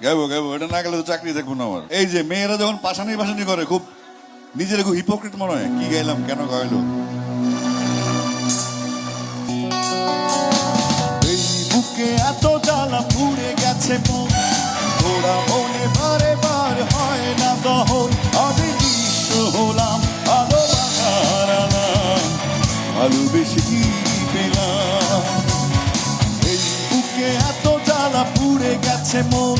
গাইবো গাইবো, এটা না গেলে তো চাকরি দেখবো না আমার। এই যে মেয়েরা যখন পাশানি পাশানি করে খুব নিজের খুব হিপোক্রিট মনে হয়, কি গাইলাম কেন গাইলো। এই বুকে এত জ্বালা পুড়ে গেছে মন, ওরা মনে বারে বার হয় না দহন। আমি নিঃস্ব হলাম ভালোবাসার আলাম, ভালোবেসে কি পেলাম। এই বুকে এত জ্বালা পুড়ে গেছে মন,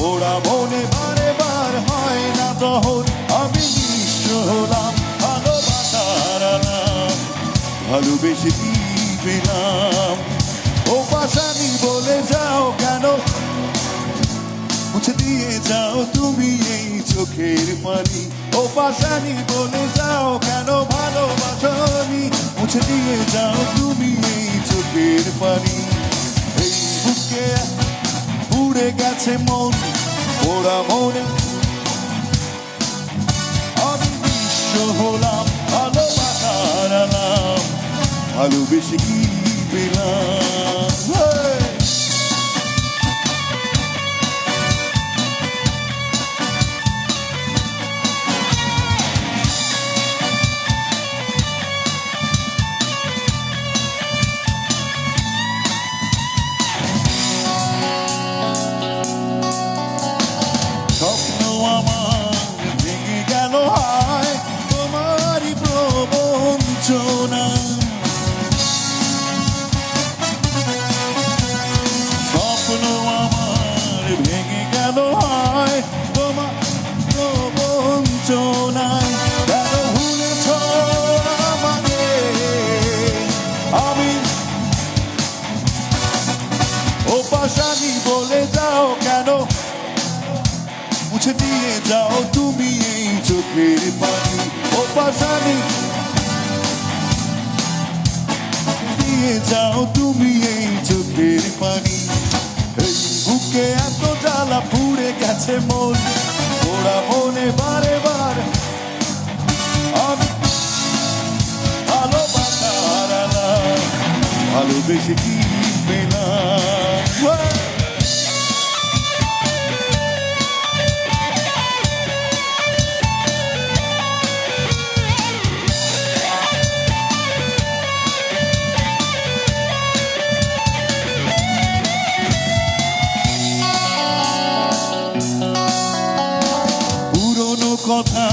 ওরা মনে বারে বার হয় না দহন। আমি নিঃস্ব হলাম ভালোবাসার আলাম, ভালোবেসে কি পেলাম। ও পাশানি বলে যাও কেন, মুছে দিয়ে যাও তুমি এই চোখের পানি। ও পাশানি বলে যাও কেন ভালোবাসনি, মুছে দিয়ে যাও তুমি এই চোখের পানি। এই বুকে পুড়ে গেছে মন, ওরা মনে আমি নিঃস্ব হলাম ভালোবাসার আলাম, ভালোবেসে কি পেলাম। স্বপ্ন আমার ভেঙে গেল হায় তোমারই প্রবঞ্চনা। স্বপ্ন আমার ভেঙে গেল হায় তোমার প্রবঞ্চনায়। কেন ভুলেছ আমাকে আমি, ও পাশানি বলে যাও কেন, মুছে দিয়ে যাও তুমি এই চোখের পানি। ও পাশানি দিয়ে যাও তুমি এই চোখের পানি। এই বুকে এত জ্বালা পুড়ে গেছে মন, ওরা মনে বারে বার আমি ভালোবাসার আলাম, ভালোবেসে কি পেলাম। কথা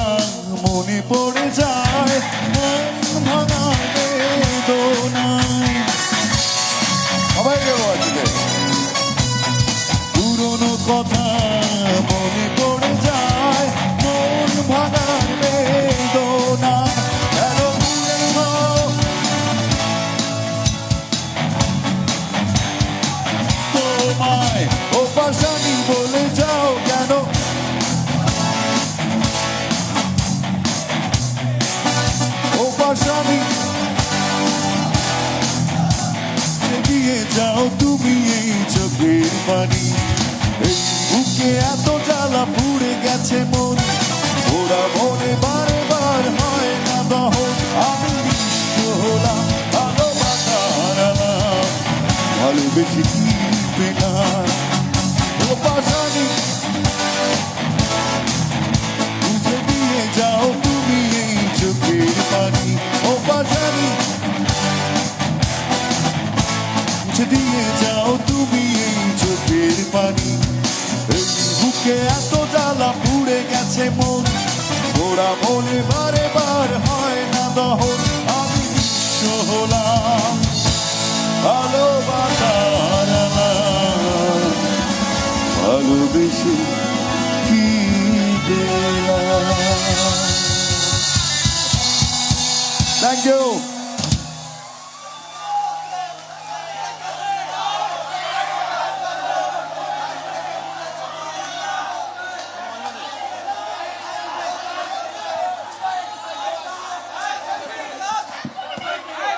মনে পড়ে যায়, মন ভাঙা বেদনায়। সবাই গেল আজকে। পুরনো কথা মনে পড়ে যায়, মন ভাঙার বেদনা। কেন ভুলে তোমায়, ও পাশানি বলে যাও কেন, পাশানি দিয়ে যাও তুমি এই চোখের পানি। এই বুকে এত জ্বালা পুড়ে গেছে মন, ওরা মনে বারে বার হয় না দহন। আমি নিঃস্ব হলাম ভালোবাসার আলাম, ভালোবেসে কি পেলাম। ও পাশানি বুঝে দিয়ে যাও তুমি এই চোখের পানি। ও পাশানি মুছে দিয়ে যাও তুমি এই চোখের পানি। এই বুকে এত জ্বালা পুড়ে গেছে মন, ওরা মনে বারে বার হয় না দহন। আমি নিঃস্ব হলাম ভালোবাসার আলাম, ভালোবেসে কি পেলাম। Thank you.